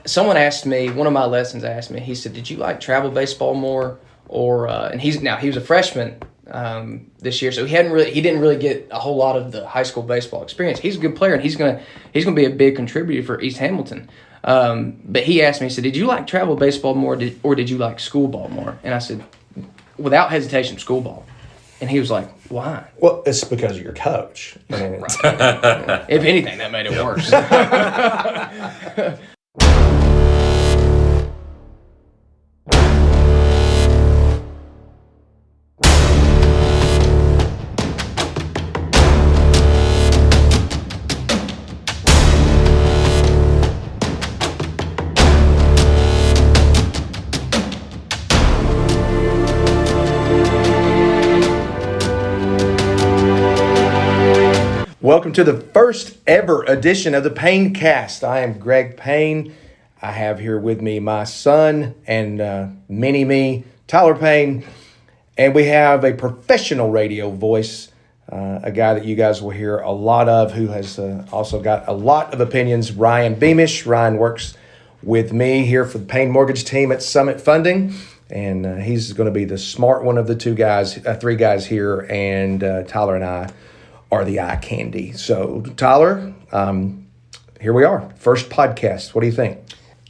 someone asked me, one of my lessons asked me, he said, did you like travel baseball more? Or and he was a freshman this year, so he didn't really get a whole lot of the high school baseball experience. He's a good player, and he's gonna be a big contributor for East Hamilton. But he asked me, he said, did you like travel baseball more, or did you like school ball more? And I said, without hesitation, school ball. And he was like, why? Well, it's because of your coach. I mean, right. If anything, that made it worse. Welcome to the first ever edition of the Payne Cast. I am Greg Payne. I have here with me my son and mini-me, Tyler Payne. And we have a professional radio voice, a guy that you guys will hear a lot of, who has also got a lot of opinions, Ryan Beamish. Ryan works with me here for the Payne Mortgage team at Summit Funding. And he's going to be the smart one of the three guys here. And Tyler and I are the eye candy. So, Tyler, here we are. First podcast. What do you think?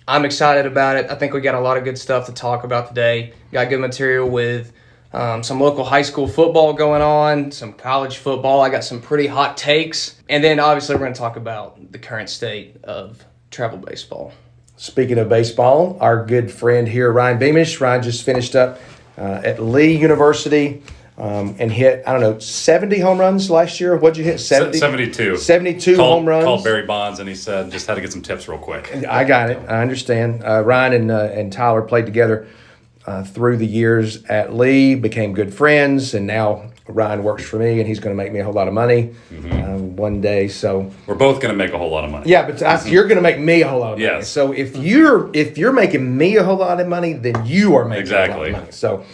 I'm excited about it. I think we got a lot of good stuff to talk about today. Got good material with some local high school football going on, some college football. I got some pretty hot takes. And then, obviously, we're going to talk about the current state of travel baseball. Speaking of baseball, our good friend here, Ryan Beamish. Ryan just finished up at Lee University. And hit, 70 home runs last year. What'd you hit? 72. 72 home runs. Called Barry Bonds, and he said, just had to get some tips real quick. I got it. I understand. Ryan and Tyler played together through the years at Lee, became good friends, and now Ryan works for me, and he's going to make me a whole lot of money one day. So we're both going to make a whole lot of money. Yeah, but you're going to make me a whole lot of money. Yes. So if you're making me a whole lot of money, then you are making a lot of money. So.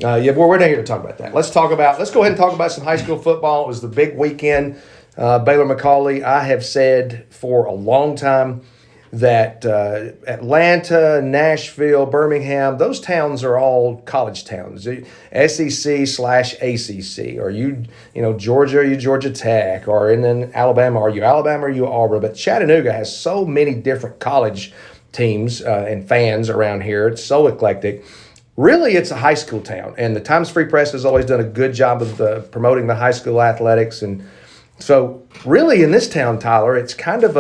We're not here to talk about that. Let's go ahead and talk about some high school football. It was the big weekend. Baylor McCallie. I have said for a long time that Atlanta, Nashville, Birmingham, those towns are all college towns. SEC/ACC. Or Georgia, are you Georgia Tech? Or then Alabama, are you Alabama, or are you Auburn? But Chattanooga has so many different college teams and fans around here. It's so eclectic. Really, it's a high school town, and the Times Free Press has always done a good job of promoting the high school athletics. And so really in this town, Tyler, it's kind of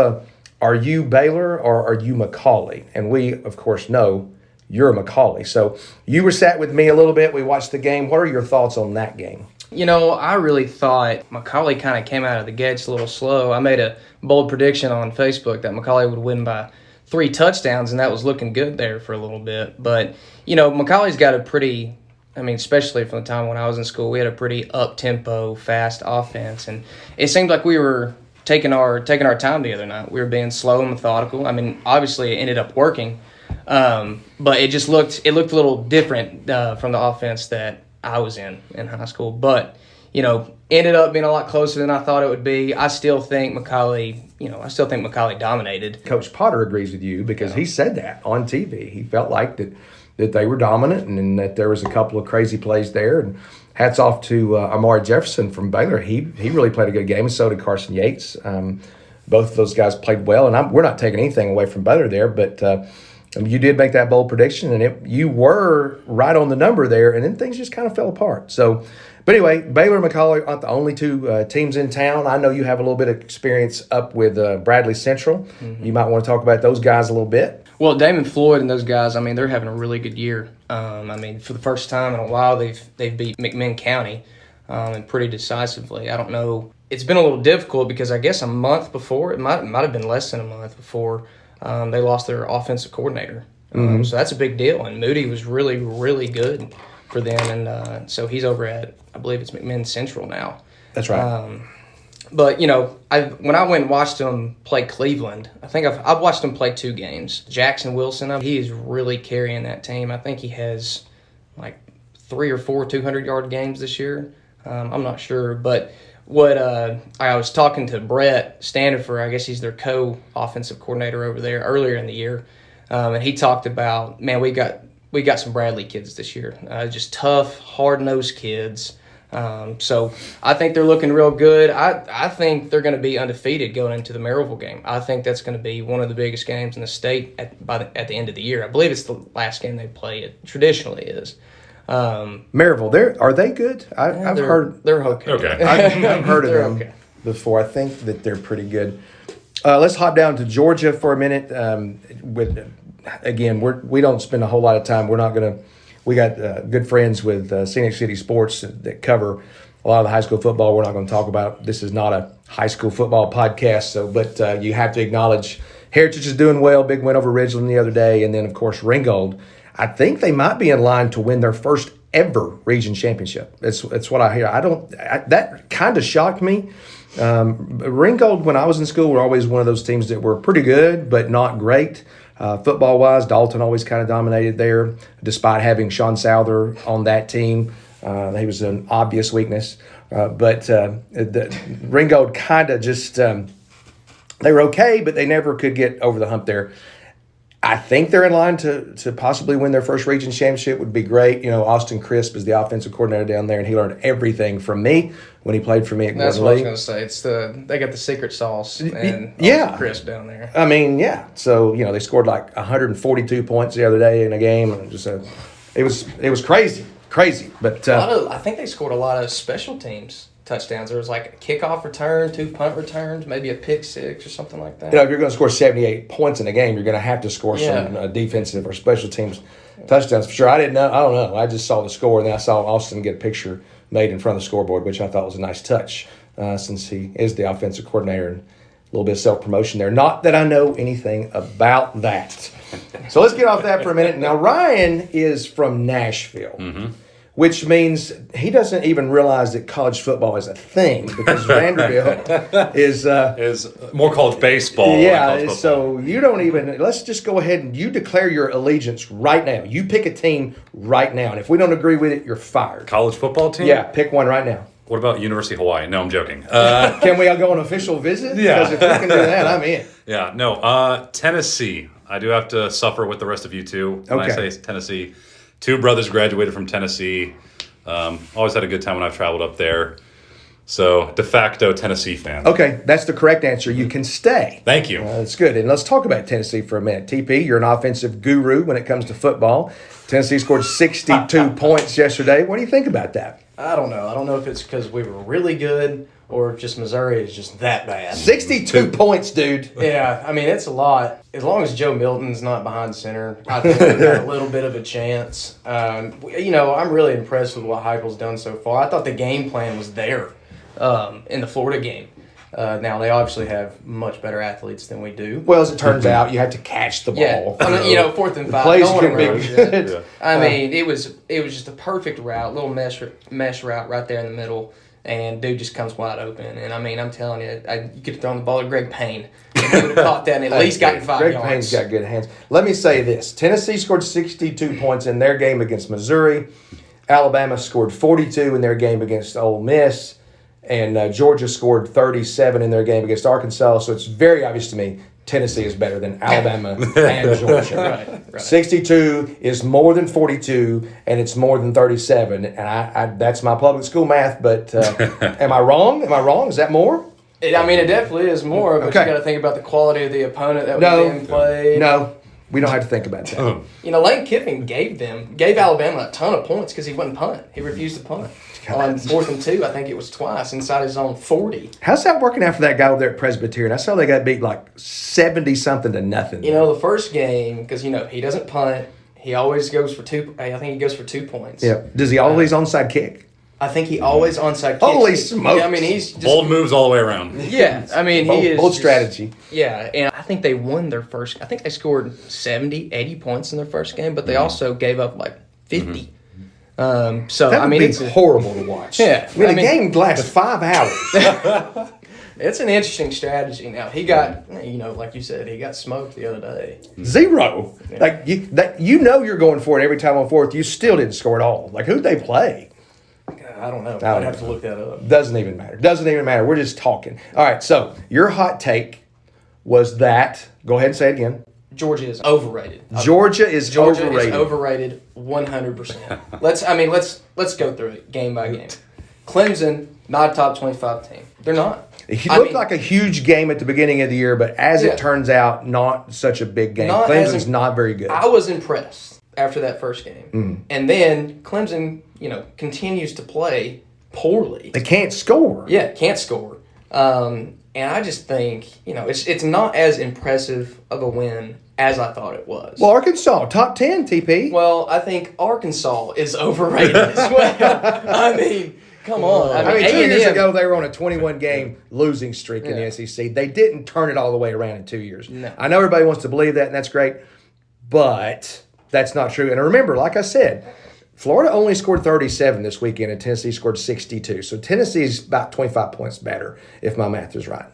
are you Baylor or are you McCallie? And we, of course, know you're McCallie. So you were sat with me a little bit. We watched the game. What are your thoughts on that game? I really thought McCallie kind of came out of the gates a little slow. I made a bold prediction on Facebook that McCallie would win by 3 touchdowns, and that was looking good there for a little bit. But, McCallie's got a pretty, especially from the time when I was in school, we had a pretty up-tempo, fast offense. And it seemed like we were taking our time the other night. We were being slow and methodical. Obviously it ended up working. But it looked a little different from the offense that I was in high school. But, ended up being a lot closer than I thought it would be. I still think McCallie dominated. Coach Potter agrees with you because he said that on TV. He felt like that they were dominant and that there was a couple of crazy plays there. And hats off to Amari Jefferson from Baylor. He really played a good game, and so did Carson Yates. Both of those guys played well, and we're not taking anything away from Baylor there, but you did make that bold prediction, and you were right on the number there, and then things just kind of fell apart. So, but anyway, Baylor and McCallie aren't the only two teams in town. I know you have a little bit of experience up with Bradley Central. Mm-hmm. You might want to talk about those guys a little bit. Well, Damon Floyd and those guys, they're having a really good year. For the first time in a while, they've beat McMinn County and pretty decisively. I don't know. It's been a little difficult because I guess a month before, it might have been less than a month before, they lost their offensive coordinator. Mm-hmm. So that's a big deal. And Moody was really, really good for them. And so he's over at, I believe it's McMinn Central now. That's right. But, when I went and watched him play Cleveland, I think I've watched him play 2 games. Jackson Wilson, he is really carrying that team. I think he has like 3 or 4 200-yard games this year. I'm not sure. But what I was talking to Brett Standifer, I guess he's their co-offensive coordinator over there earlier in the year. and he talked about, man, we got some Bradley kids this year, just tough, hard-nosed kids. So I think they're looking real good. I think they're going to be undefeated going into the Maryville game. I think that's going to be one of the biggest games in the state at the end of the year. I believe it's the last game they play. It traditionally is. Maryville, are they good? I've heard they're okay. I've heard of them okay. before. I think that they're pretty good. Let's hop down to Georgia for a minute. We don't spend a whole lot of time. We got good friends with Scenic City Sports that cover a lot of the high school football. We're not going to talk about. This is not a high school football podcast. But you have to acknowledge Heritage is doing well. Big win over Ridgeland the other day, and then of course Ringgold. I think they might be in line to win their first ever region championship. That's what I hear. That kind of shocked me. Ringgold, when I was in school, were always one of those teams that were pretty good but not great. Football-wise, Dalton always kind of dominated there, despite having Sean Souther on that team. He was an obvious weakness. But Ringgold kind of just they were okay, but they never could get over the hump there. I think they're in line to possibly win their first region championship. Would be great. Austin Crisp is the offensive coordinator down there, and he learned everything from me when he played for me at Gordon That's Lee. what I was going to say. They got the secret sauce and Austin Crisp down there. I mean, yeah. So they scored like 142 points the other day in a game, and it was crazy. But I think they scored a lot of special teams touchdowns. There was like a kickoff return, 2 punt returns, maybe a pick six or something like that. If you're going to score 78 points in a game, you're going to have to score some defensive or special teams touchdowns for sure. I don't know. I just saw the score, and then I saw Austin get a picture made in front of the scoreboard, which I thought was a nice touch since he is the offensive coordinator, and a little bit of self-promotion there. Not that I know anything about that. So let's get off that for a minute. Now, Ryan is from Nashville. Mm-hmm. Which means he doesn't even realize that college football is a thing because Vanderbilt is more college baseball. Yeah, so you don't even. Let's just go ahead and you declare your allegiance right now. You pick a team right now, and if we don't agree with it, you're fired. College football team? Yeah, pick one right now. What about University of Hawaii? No, I'm joking. Can we all go on an official visit? Yeah. Because if we can do that, I'm in. Yeah, no. Tennessee. I do have to suffer with the rest of you two when I say Tennessee. 2 brothers graduated from Tennessee. Always had a good time when I've traveled up there. So, de facto Tennessee fan. Okay, that's the correct answer. You can stay. Thank you. That's good. And let's talk about Tennessee for a minute. TP, you're an offensive guru when it comes to football. Tennessee scored 62 points yesterday. What do you think about that? I don't know. I don't know if it's because we were really good or if just Missouri is just that bad. 62 points, dude. Yeah, I mean, it's a lot. As long as Joe Milton's not behind center, I think we've got a little bit of a chance. I'm really impressed with what Heupel's done so far. I thought the game plan was there in the Florida game. Now, they obviously have much better athletes than we do. Well, as it turns out, you have to catch the ball. Yeah, I mean, 4th and 5. Plays can be good. Yeah. I mean, it was just a perfect route, little mesh route right there in the middle. And dude just comes wide open. And, I mean, I'm telling you, you could have thrown the ball to Greg Payne. And he would have caught that and at least gotten 5 yards. Greg Payne's got good hands. Let me say this. Tennessee scored 62 points in their game against Missouri. Alabama scored 42 in their game against Ole Miss. And Georgia scored 37 in their game against Arkansas. So it's very obvious to me Tennessee is better than Alabama and Georgia. Right. 62 is more than 42, and it's more than 37. And I that's my public school math, but am I wrong? Is that more? It definitely is more, but you got to think about the quality of the opponent that was being played. No, we don't have to think about that. Lane Kiffin gave Alabama a ton of points because he wouldn't punt. He refused to punt. On 4th and 2, I think it was twice inside his own 40. How's that working out for that guy over there at Presbyterian? I saw they got beat like 70-something to nothing. The first game, because, he doesn't punt. He always goes for 2. I think he goes for 2 points. Yeah. Does he always onside kick? I think he always onside kicks. Holy smokes. Yeah, I mean, he's just... Bold moves all the way around. Yeah. I mean, he is... Bold strategy. Yeah. And I think they won their first... I think they scored 70, 80 points in their first game, but they also gave up like 50. Mm-hmm. It's horrible to watch. Yeah, the game lasts 5 hours. It's an interesting strategy. Now he got, like you said, he got smoked the other day. 0. Yeah. Like you're going for it every time on 4th. You still didn't score at all. Like who'd they play? I don't know. I'd have to look that up. Doesn't even matter. We're just talking. All right. So your hot take was that. Go ahead and say it again. Georgia is overrated. Georgia is overrated. Is overrated 100%. Let's go through it game by game. Clemson, not a top 25 team. They're not. It looked like a huge game at the beginning of the year, but as it turns out, not such a big game. Clemson's not very good. I was impressed after that first game. And then Clemson, continues to play poorly. They can't score. Yeah, can't score. And I just think, it's not as impressive of a win as I thought it was. Well, Arkansas, top 10, TP. Well, I think Arkansas is overrated as well. Come on. 2 years ago, they were on a 21-game losing streak in the SEC. They didn't turn it all the way around in 2 years. No. I know everybody wants to believe that, and that's great, but that's not true. And remember, like I said, Florida only scored 37 this weekend, and Tennessee scored 62. So Tennessee's about 25 points better, if my math is right.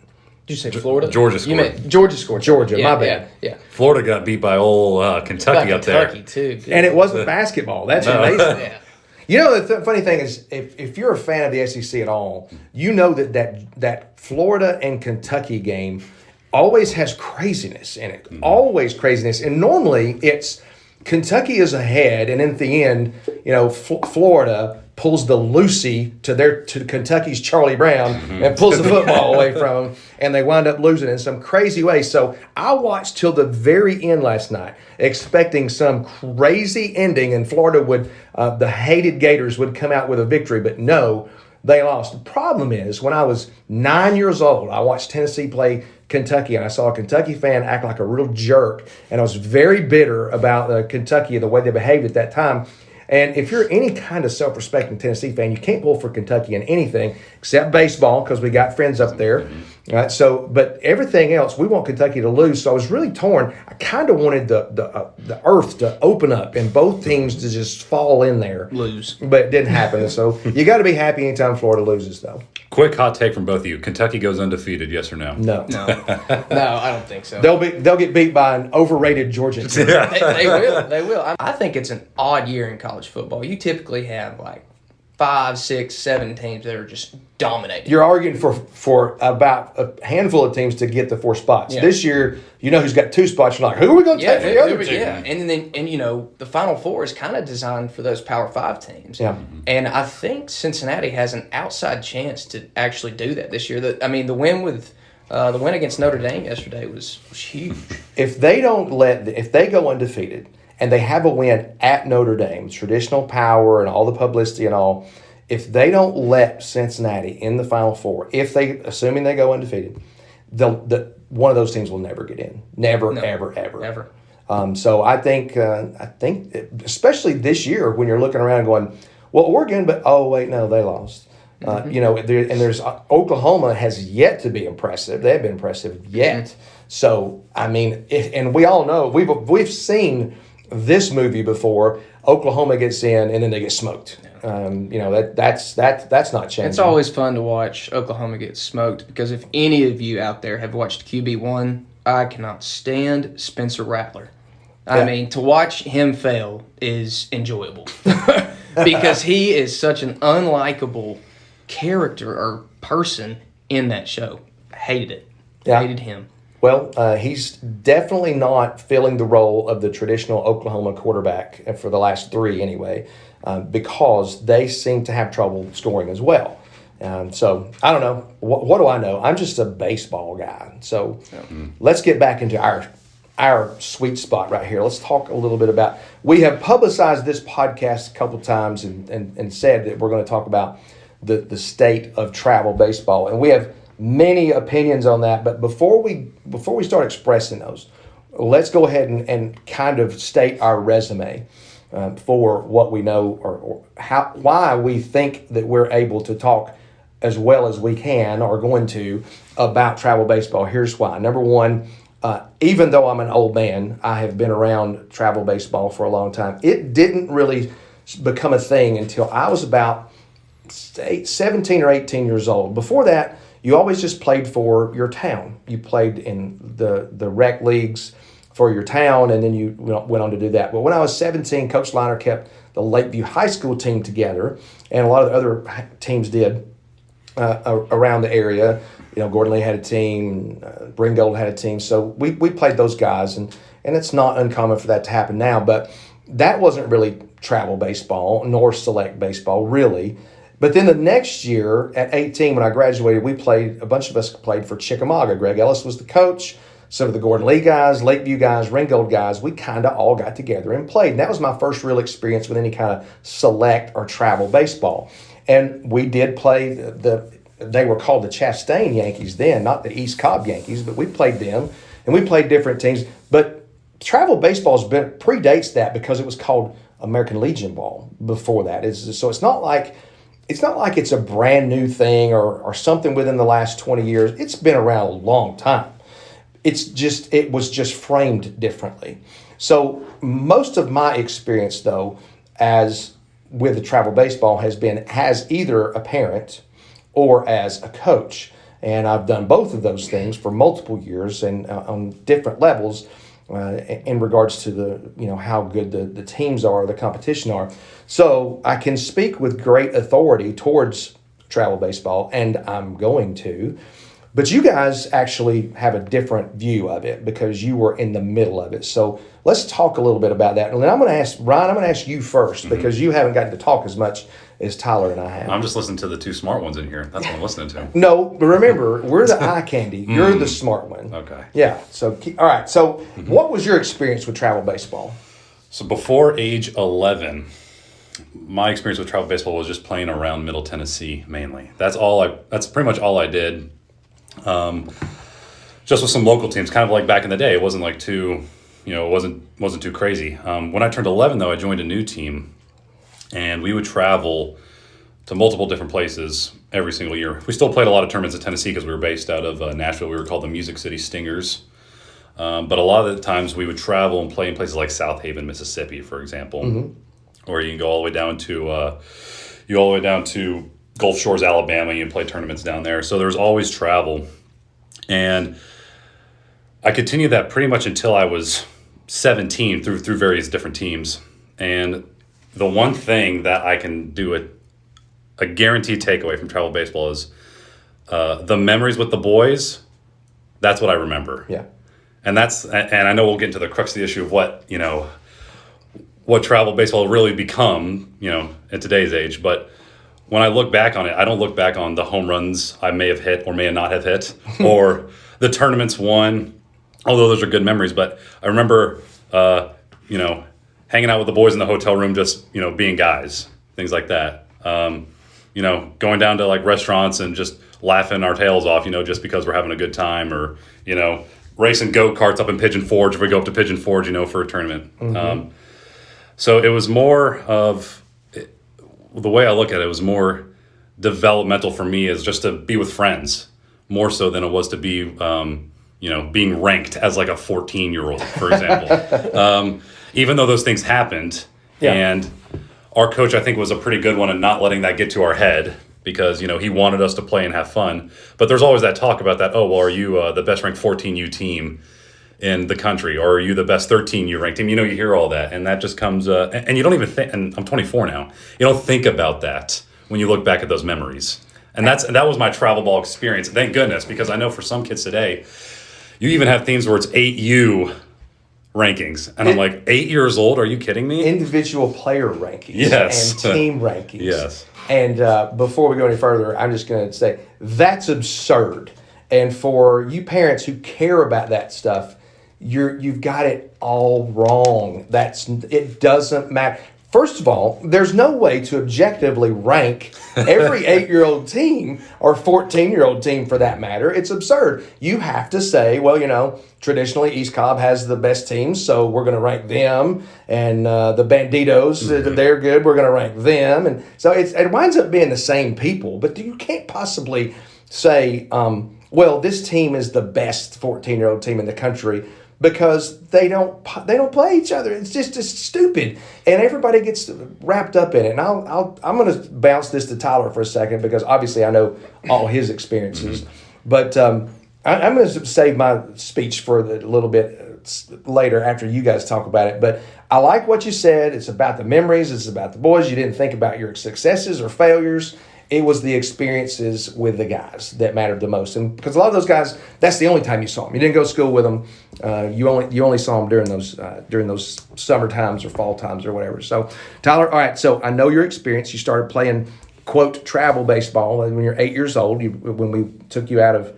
Did you say Florida? Georgia scored. You meant Georgia scored. Georgia, my bad. Yeah. Florida got beat by old Kentucky up there. Kentucky, too. Dude. And it wasn't basketball. That's amazing. Yeah. The funny thing is, if you're a fan of the SEC at all, you know that Florida and Kentucky game always has craziness in it. Always craziness. And normally it's Kentucky is ahead, and in the end, Florida pulls the Lucy to Kentucky's Charlie Brown and pulls the football away from them, and they wind up losing in some crazy way. So I watched till the very end last night, expecting some crazy ending, and Florida would, the hated Gators would come out with a victory, but no, they lost. The problem is, when I was 9 years old, I watched Tennessee play Kentucky, and I saw a Kentucky fan act like a real jerk, and I was very bitter about Kentucky and the way they behaved at that time. And if you're any kind of self-respecting Tennessee fan, you can't pull for Kentucky in anything except baseball, because we got friends up there. Right? So, but everything else, we want Kentucky to lose. So I was really torn. I kind of wanted the earth to open up and both teams to just fall in there. Lose. But it didn't happen. So you got to be happy anytime Florida loses, though. Quick hot take from both of you. Kentucky goes undefeated, yes or no? No. No, I don't think so. They'll get beat by an overrated Georgia team. They will. I think it's an odd year in college football. You typically have like 5, 6, 7 teams that are just dominating. You're arguing for about a handful of teams to get the 4 spots. Yeah. This year, who's got 2 spots. You're like, who are we going to take for the other 2? Yeah, and the Final Four is kind of designed for those Power 5 teams. Yeah. And I think Cincinnati has an outside chance to actually do that this year. The win against Notre Dame yesterday was huge. If they go undefeated and they have a win at Notre Dame, traditional power and all the publicity and all, if they don't let Cincinnati in the Final Four, assuming they go undefeated, one of those teams will never get in. Never, ever. So I think, especially this year when you're looking around going, well, Oregon, but oh wait, no, they lost. There's Oklahoma has yet to be impressive. They haven't been impressive yet. So and we all know we've seen this movie before. Oklahoma gets in and then they get smoked. That's not changing. It's always fun to watch Oklahoma get smoked, because if any of you out there have watched QB1, I cannot stand Spencer Rattler. To watch him fail is enjoyable because he is such an unlikable character or person in that show. I hated it. Yeah. Hated him. Well, he's definitely not filling the role of the traditional Oklahoma quarterback for the last 3 anyway, because they seem to have trouble scoring as well. So I don't know. What do I know? I'm just a baseball guy. So let's get back into our sweet spot right here. Let's talk a little bit about. We have publicized this podcast a couple times and said that we're going to talk about the state of travel baseball, and we have many opinions on that. But before we start expressing those, let's go ahead and kind of state our resume for what we know or why we think that we're able to talk as well as we can or going to about travel baseball. Here's why. Number one, even though I'm an old man, I have been around travel baseball for a long time. It didn't really become a thing until I was about 17 or 18 years old. Before that, you always just played for your town. You played in the rec leagues for your town, and then you went on to do that. But when I was 17, Coach Liner kept the Lakeview High School team together, and a lot of the other teams did around the area. Gordon Lee had a team, Bringold had a team. So we played those guys, and and it's not uncommon for that to happen now, but that wasn't really travel baseball nor select baseball, really. But then the next year, at 18, when I graduated, a bunch of us played for Chickamauga. Greg Ellis was the coach. Some of the Gordon Lee guys, Lakeview guys, Ringgold guys, we kind of all got together and played. And that was my first real experience with any kind of select or travel baseball. And we did play they were called the Chastain Yankees then, not the East Cobb Yankees, but we played them. And we played different teams. But travel baseball predates that because it was called American Legion ball before that. So it's not like it's a brand new thing or something within the last 20 years. It's been around a long time. It was just framed differently. So most of my experience, though, as with the travel baseball has either a parent or as a coach. And I've done both of those things for multiple years and on different levels in regards to how good the teams are, the competition are. So I can speak with great authority towards travel baseball, and I'm going to. But you guys actually have a different view of it because you were in the middle of it. So let's talk a little bit about that. And then I'm going to ask Ryan, I'm going to ask you first because you haven't gotten to talk as much as Tyler and I have. I'm just listening to the two smart ones in here. That's what I'm listening to. No, but remember, we're the eye candy. You're the smart one. Okay. Yeah. So, all right. So what was your experience with travel baseball? So before age 11, my experience with travel baseball was just playing around Middle Tennessee mainly. That's pretty much all I did. Just with some local teams, kind of like back in the day. It wasn't like too, it wasn't too crazy. When I turned 11, though, I joined a new team, and we would travel to multiple different places every single year. We still played a lot of tournaments in Tennessee because we were based out of Nashville. We were called the Music City Stingers. But a lot of the times we would travel and play in places like South Haven, Mississippi, for example, or you can go all the way down to Gulf Shores, Alabama, and you play tournaments down there. So there was always travel. And I continued that pretty much until I was 17 through various different teams. And the one thing that I can do a guaranteed takeaway from travel baseball is the memories with the boys. That's what I remember. Yeah. And I know we'll get into the crux of the issue of what travel baseball really become, in today's age. But when I look back on it, I don't look back on the home runs I may have hit or may not have hit, or the tournaments won, although those are good memories. But I remember, hanging out with the boys in the hotel room, just, being guys, things like that. Going down to like restaurants and just laughing our tails off, just because we're having a good time, or, racing go-karts up in Pigeon Forge if we go up to Pigeon Forge, for a tournament. So it was more of, the way I look at it, was more developmental for me, is just to be with friends more so than it was to be, being ranked as like a 14-year-old, for example. Even though those things happened, and our coach, I think, was a pretty good one in not letting that get to our head, because, he wanted us to play and have fun. But there's always that talk about that, are you the best ranked 14U team in the country, or are you the best 13U ranked team? You hear all that, and that just comes, and you don't even think, and I'm 24 now, you don't think about that when you look back at those memories. And that was my travel ball experience, thank goodness, because I know for some kids today, you even have teams where it's 8U rankings, and I'm like, 8 years old, are you kidding me? Individual player rankings. Yes. And team rankings. Yes. And before we go any further, I'm just going to say, that's absurd. And for you parents who care about that stuff, you've got it all wrong. It doesn't matter. First of all, there's no way to objectively rank every 8-year-old team or 14-year-old team for that matter. It's absurd. You have to say, well, traditionally East Cobb has the best teams, so we're going to rank them. And the Banditos, they're good, we're going to rank them. And so it winds up being the same people. But you can't possibly say, this team is the best 14-year-old team in the country, because they don't play each other. It's just stupid, and everybody gets wrapped up in it. And I'm going to bounce this to Tyler for a second, because obviously I know all his experiences. But I'm going to save my speech for a little bit later after you guys talk about it. But I like what you said. It's about the memories. It's about the boys. You didn't think about your successes or failures. it was the experiences with the guys that mattered the most. And because a lot of those guys, that's the only time you saw them. You didn't go to school with them. You only saw them during those summer times or fall times or whatever. So, Tyler, all right, so I know your experience. You started playing, quote, travel baseball when you're 8 years old, when we took you out of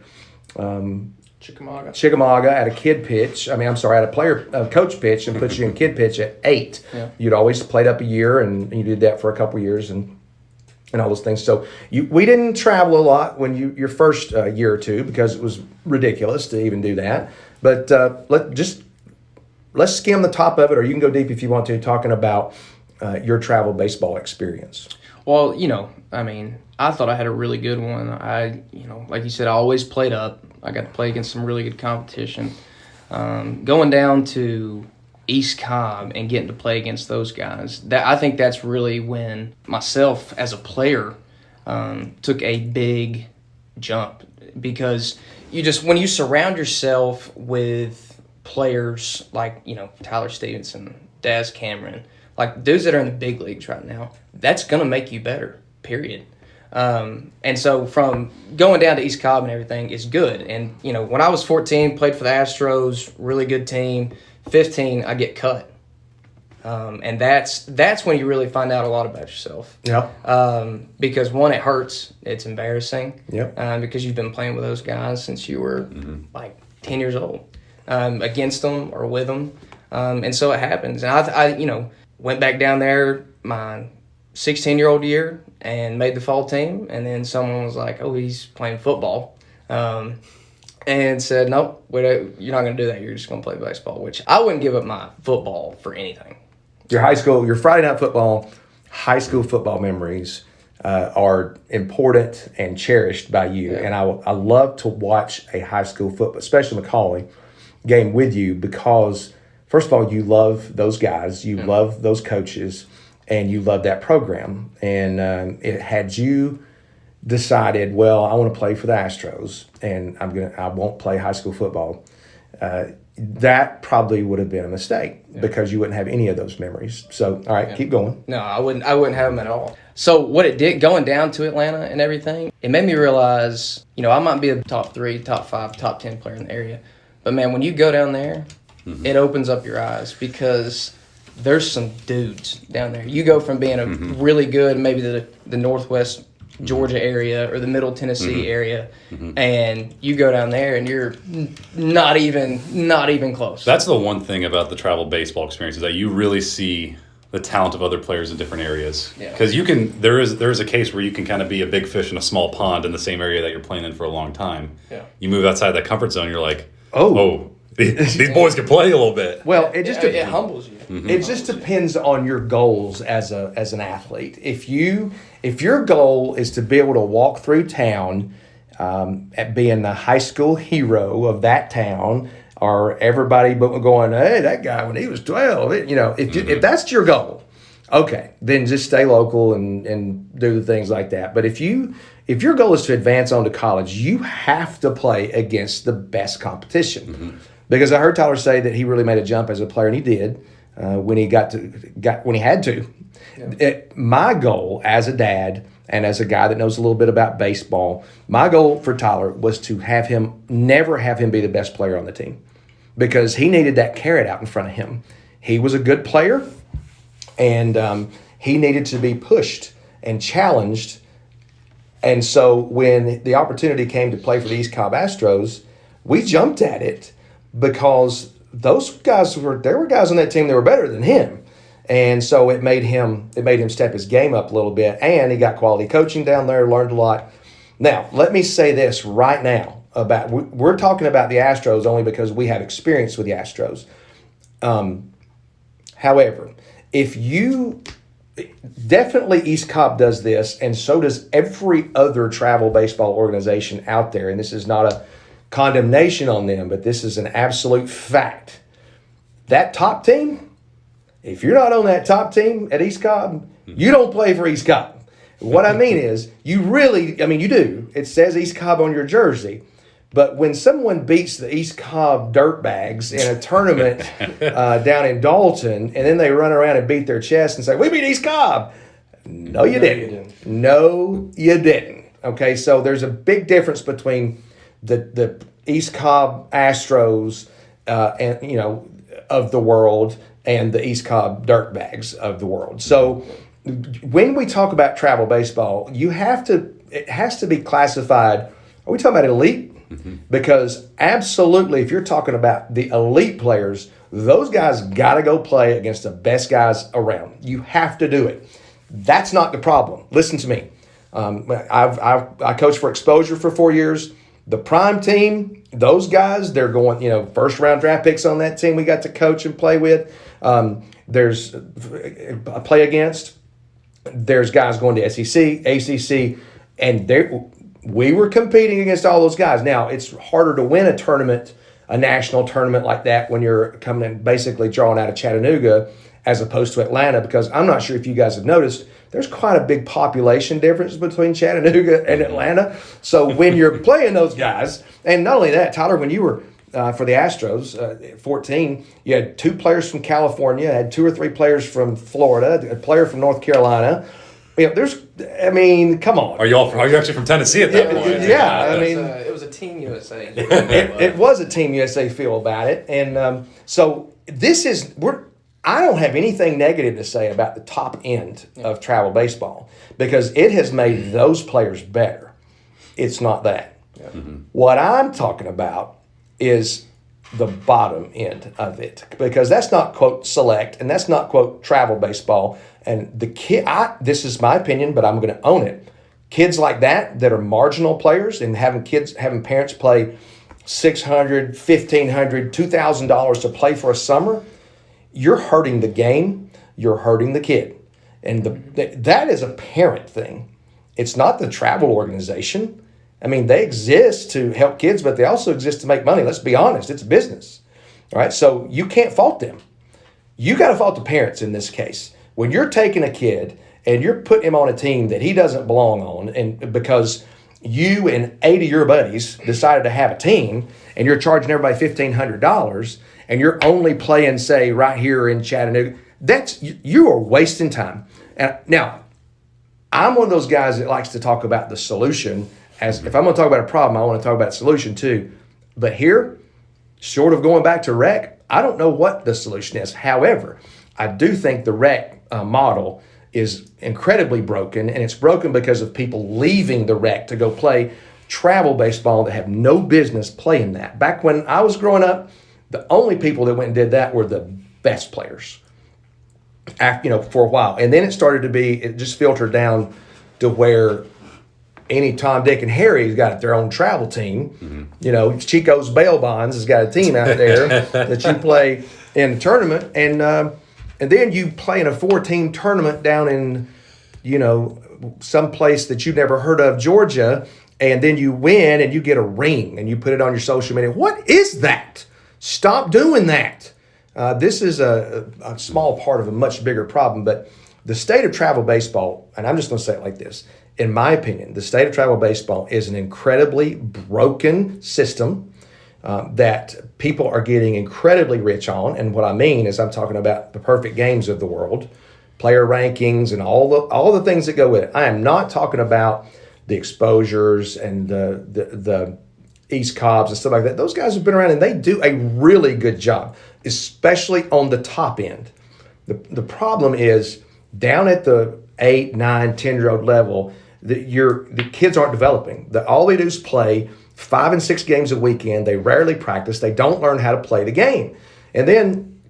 Chickamauga at a kid pitch. At a coach pitch and put you in kid pitch at 8. Yeah. You'd always played up a year, and you did that for a couple years and all those things. So we didn't travel a lot when your first year or two because it was ridiculous to even do that. But let's skim the top of it, or you can go deep if you want to, talking about your travel baseball experience. Well, I thought I had a really good one. Like you said, I always played up. I got to play against some really good competition. Going down to East Cobb and getting to play against those guys, I think that's really when myself as a player took a big jump, because when you surround yourself with players like, Tyler Stevenson, Daz Cameron, like dudes that are in the big leagues right now, that's going to make you better, period. And so from going down to East Cobb and everything is good. And, when I was 14, played for the Astros, really good team. 15, I get cut. And that's when you really find out a lot about yourself. Yep. Because one, it hurts. It's embarrassing. Yep. Because you've been playing with those guys since you were like 10 years old, against them or with them. And so it happens. And I went back down there my 16-year-old year and made the fall team. And then someone was like, "Oh, he's playing football." And said, "Nope, you're not going to do that. You're just going to play baseball," which I wouldn't give up my football for anything. Your Friday night football, high school football memories are important and cherished by you. Yeah. And I love to watch a high school football, especially McCallie, game with you because, first of all, you love those guys, you love those coaches, and you love that program. And it had you decided, well, I want to play for the Astros, and I won't play high school football. That probably would have been a mistake because you wouldn't have any of those memories. So, all right, keep going. No, I wouldn't have them at all. So what it did, going down to Atlanta and everything, it made me realize, I might be a top 3, top 5, top 10 player in the area. But, man, when you go down there, it opens up your eyes because there's some dudes down there. You go from being a really good, maybe the Northwest Georgia area or the Middle Tennessee area, and you go down there and you're not even close. That's the one thing about the travel baseball experience is that you really see the talent of other players in different areas. Because there is a case where you can kind of be a big fish in a small pond in the same area that you're playing in for a long time. Yeah. You move outside that comfort zone, you're like, oh, these boys can play a little bit. Well, it humbles you. It just depends on your goals as an athlete. If your goal is to be able to walk through town at being the high school hero of that town, or everybody going, "Hey, that guy when he was 12," if that's your goal, okay, then just stay local and do the things like that. But if your goal is to advance on to college, you have to play against the best competition. Because I heard Tyler say that he really made a jump as a player, and he did when he when he had to. Yeah. My goal as a dad and as a guy that knows a little bit about baseball, my goal for Tyler was to never have him be the best player on the team, because he needed that carrot out in front of him. He was a good player, and he needed to be pushed and challenged. And so when the opportunity came to play for the East Cobb Astros, we jumped at it. Because those guys there were guys on that team that were better than him, and so it made him step his game up a little bit, and he got quality coaching down there, learned a lot. Now, let me say this right now we're talking about the Astros only because we have experience with the Astros. However, definitely East Cobb does this, and so does every other travel baseball organization out there, and this is not a condemnation on them, but this is an absolute fact. That top team, if you're not on that top team at East Cobb, you don't play for East Cobb. What I mean is, you do. It says East Cobb on your jersey. But when someone beats the East Cobb Dirtbags in a tournament down in Dalton, and then they run around and beat their chest and say, "We beat East Cobb," No, you didn't. No, you didn't. Okay, so there's a big difference between the East Cobb Astros and of the world and the East Cobb Dirtbags of the world. So when we talk about travel baseball, it has to be classified. Are we talking about elite? Mm-hmm. Because absolutely, if you're talking about the elite players, those guys got to go play against the best guys around. You have to do it. That's not the problem. Listen to me. I coached for Exposure for 4 years. The prime team, those guys, they're going, first round draft picks on that team we got to coach and play with. There's play against. There's guys going to SEC, ACC, and we were competing against all those guys. Now, it's harder to win a national tournament like that when you're coming in basically drawing out of Chattanooga as opposed to Atlanta, because I'm not sure if you guys have noticed, there's quite a big population difference between Chattanooga and Atlanta. So when you're playing those guys, and not only that, Tyler, when you were for the Astros, 14, you had 2 players from California, had 2 or 3 players from Florida, a player from North Carolina. Come on. Are you actually from Tennessee at that point? Yeah, it was a Team USA. it was a Team USA feel about it, and so I don't have anything negative to say about the top end of travel baseball because it has made those players better. It's not that. Yeah. Mm-hmm. What I'm talking about is the bottom end of it because that's not, quote, select, and that's not, quote, travel baseball. And this is my opinion, but I'm going to own it. Kids like that are marginal players and having parents pay $600, $1,500, $2,000 to play for a summer, you're hurting the game, you're hurting the kid. And that is a parent thing. It's not the travel organization. They exist to help kids, but they also exist to make money. Let's be honest, it's business. All right, so you can't fault them. You got to fault the parents in this case. When you're taking a kid and you're putting him on a team that he doesn't belong on, and because you and 8 of your buddies decided to have a team and you're charging everybody $1,500 and you're only playing, say, right here in Chattanooga, you are wasting time. Now, I'm one of those guys that likes to talk about the solution. As if I'm going to talk about a problem, I want to talk about a solution too. But here, short of going back to rec, I don't know what the solution is. However, I do think the rec model is incredibly broken, and it's broken because of people leaving the rec to go play travel baseball that have no business playing that. Back when I was growing up, the only people that went and did that were the best players, for a while. And then it just filtered down to where any Tom, Dick, and Harry's got their own travel team. Mm-hmm. Chico's Bail Bonds has got a team out there that you play in the tournament. And then you play in a 4-team tournament down in, some place that you've never heard of, Georgia, and then you win and you get a ring and you put it on your social media. What is that? Stop doing that. This is a small part of a much bigger problem, but the state of travel baseball, and I'm just going to say it like this, in my opinion, the state of travel baseball is an incredibly broken system that people are getting incredibly rich on. And what I mean is I'm talking about the perfect games of the world, player rankings, and all the things that go with it. I am not talking about the exposures and the East Cobbs and stuff like that. Those guys have been around and they do a really good job, especially on the top end. The problem is down at the 8, 9, 10-year-old level, the kids aren't developing. All they do is play 5 and 6 games a weekend. They rarely practice. They don't learn how to play the game. And then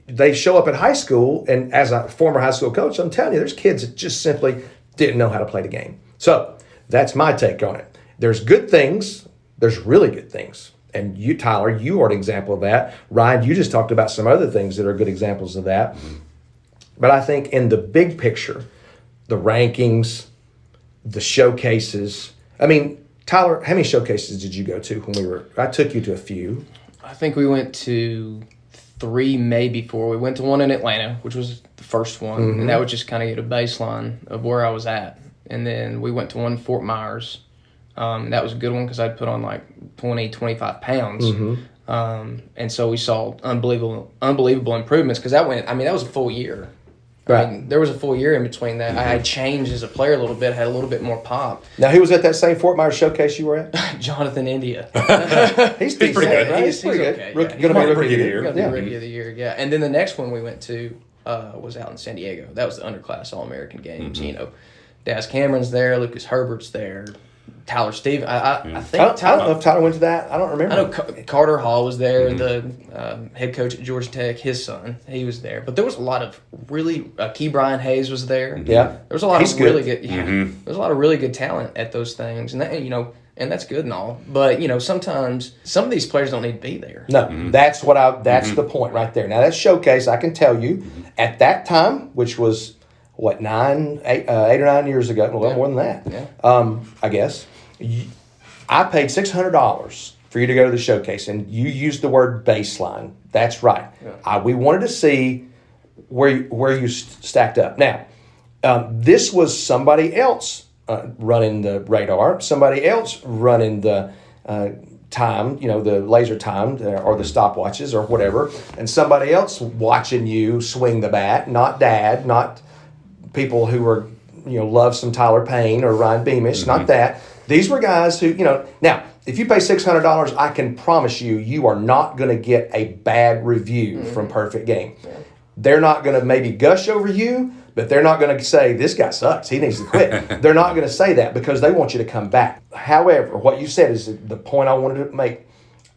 they show up at high school, and as a former high school coach, I'm telling you, there's kids that just simply didn't know how to play the game. So that's my take on it. There's good things. There's really good things. And you, Tyler, you are an example of that. Ryan, you just talked about some other things that are good examples of that. Mm-hmm. But I think in the big picture, the rankings, the showcases, Tyler, how many showcases did you go to I took you to a few. I think we went to 3, maybe 4. We went to one in Atlanta, which was the first one, mm-hmm. and that would just kind of get a baseline of where I was at. And then we went to one in Fort Myers. That was a good one because I'd put on like 20, 25 pounds. Mm-hmm. And so we saw unbelievable improvements because that was a full year. Right. I mean, there was a full year in between that. I had changed as a player a little bit, had a little bit more pop. Now, who was at that same Fort Myers showcase you were at? Jonathan India. He's pretty good. Right? He's pretty good. okay, Going yeah. to be Rookie rookie of the year. Gonna be Yeah. Rookie of the Year, yeah. And then the next one we went to was out in San Diego. That was the underclass All-American games. You know, Daz Cameron's there, Lucas Herbert's there, Tyler Stevens. I think I don't know if Tyler went to that. I don't remember. I know Carter Hall was there, the head coach at Georgia Tech. His son, he was there. But there was a lot of really. Key Brian Hayes was there. Yeah, there was a lot He's of good. really good. Yeah, there was a lot of really good talent at those things, and that and that's good and all. But sometimes some of these players don't need to be there. No, that's that's the point right there. Now that showcase, I can tell you, at that time, which was what 8 or 9 years ago, well, more than that. Yeah. I guess I paid $600 for you to go to the showcase, and you used the word baseline. That's right. Yeah. We wanted to see where you stacked up. Now, this was somebody else running the radar, somebody else running the time, the laser time or the stopwatches or whatever, and somebody else watching you swing the bat, not dad, not people who were, love some Tyler Payne or Ryan Beamish, not that. These were guys who, now, if you pay $600, I can promise you are not going to get a bad review from Perfect Game. Yeah. They're not going to maybe gush over you, but they're not going to say, this guy sucks, he needs to quit. They're not going to say that because they want you to come back. However, what you said is the point I wanted to make.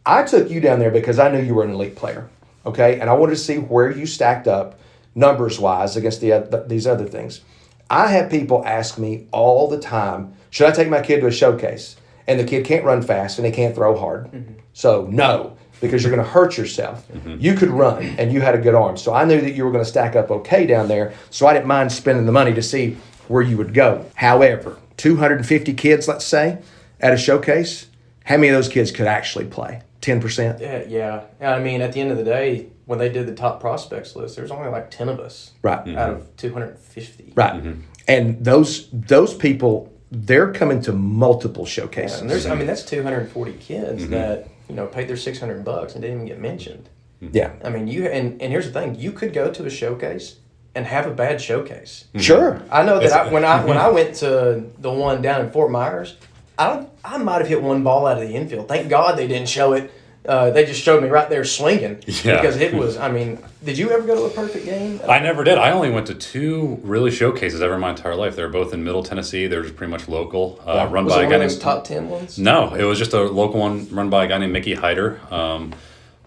I took you down there because I knew you were an elite player, okay? And I wanted to see where you stacked up numbers-wise against these other things. I have people ask me all the time, should I take my kid to a showcase? And the kid can't run fast and he can't throw hard. Mm-hmm. So no, because you're going to hurt yourself. Mm-hmm. You could run and you had a good arm. So I knew that you were going to stack up okay down there. So I didn't mind spending the money to see where you would go. However, 250 kids, let's say, at a showcase, how many of those kids could actually play? 10%? Yeah. I mean, at the end of the day, when they did the top prospects list, there's only like 10 of us out of 250. Right. Mm-hmm. And those people, they're coming to multiple showcases. Yeah, and that's 240 kids that paid their $600 and didn't even get mentioned. Yeah. I mean, and here's the thing: you could go to a showcase and have a bad showcase. Sure. I know that when I went to the one down in Fort Myers, I might have hit one ball out of the infield. Thank God they didn't show it. They just showed me right there swinging because it was. I mean, did you ever go to a Perfect Game? I never did. I only went to 2 really showcases ever in my entire life. They were both in Middle Tennessee. They were just pretty much local. Run was by it a guy one of those named top 10 ones? No, it was just a local one run by a guy named Mickey Hyder.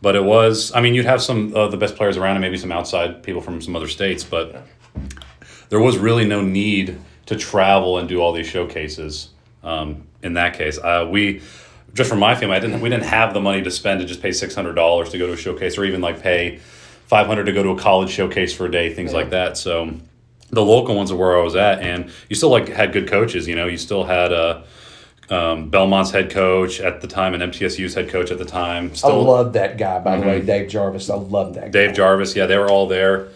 But it was. I mean, you'd have some of the best players around and maybe some outside people from some other states, but there was really no need to travel and do all these showcases. In that case, just for my family, we didn't have the money to spend to just pay $600 to go to a showcase, or even like pay $500 to go to a college showcase for a day, things like that. So the local ones are where I was at, and you still had good coaches. You still had Belmont's head coach at the time and MTSU's head coach at the time. I love that guy, by the way, Dave Jarvis. I love that guy. Dave Jarvis, yeah, they were all there.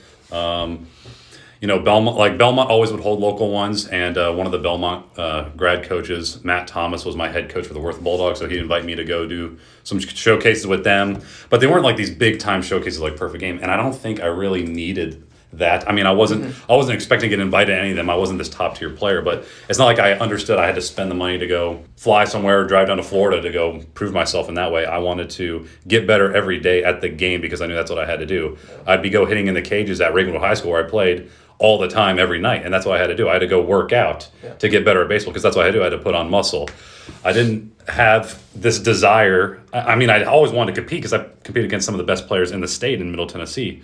Belmont always would hold local ones, and one of the Belmont grad coaches, Matt Thomas, was my head coach for the Worth Bulldogs, so he'd invite me to go do some showcases with them. But they weren't like these big time showcases like Perfect Game, and I don't think I really needed that. I mean, I wasn't expecting to get invited to any of them. I wasn't this top tier player, but it's not like I understood I had to spend the money to go fly somewhere or drive down to Florida to go prove myself in that way. I wanted to get better every day at the game because I knew that's what I had to do. I'd be hitting in the cages at Ravenwood High School where I played all the time, every night, and that's what I had to do. I had to go work out to get better at baseball because that's what I had to do. I had to put on muscle. I didn't have this desire. I mean, I always wanted to compete because I competed against some of the best players in the state in Middle Tennessee.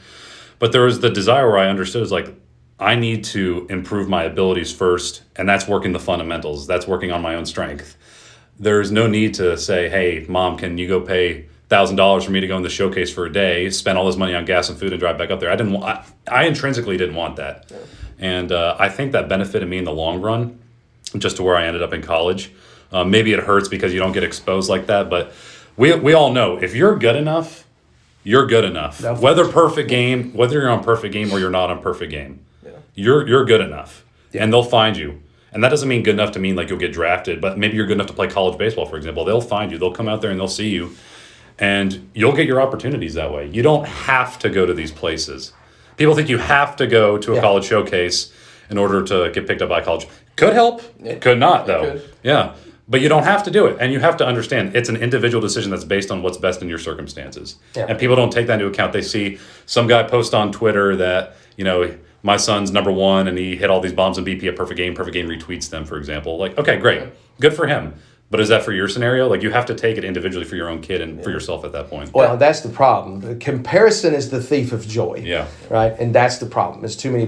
But there was the desire where I understood is like, I need to improve my abilities first, and that's working the fundamentals. That's working on my own strength. There's no need to say, hey, Mom, can you go pay $1,000 for me to go in the showcase for a day, spend all this money on gas and food, and drive back up there. I intrinsically didn't want that. Yeah. And I think that benefited me in the long run, just to where I ended up in college. Maybe it hurts because you don't get exposed like that, but we all know if you're good enough, you're good enough. Whether you're on Perfect Game or you're not on Perfect Game, you're good enough, and they'll find you. And that doesn't mean good enough to mean like you'll get drafted, but maybe you're good enough to play college baseball, for example. They'll find you. They'll come out there and they'll see you. And you'll get your opportunities that way. You don't have to go to these places. People think you have to go to a college showcase in order to get picked up by college. Could help. It could not, though. Could. Yeah. But you don't have to do it. And you have to understand it's an individual decision that's based on what's best in your circumstances. Yeah. And people don't take that into account. They see some guy post on Twitter that, my son's number 1 and he hit all these bombs in BP at Perfect Game retweets them, for example. Like, okay, great. Good for him. But is that for your scenario? Like, you have to take it individually for your own kid and for yourself at that point. Well, that's the problem. The comparison is the thief of joy. Yeah. Right? And that's the problem. Is too many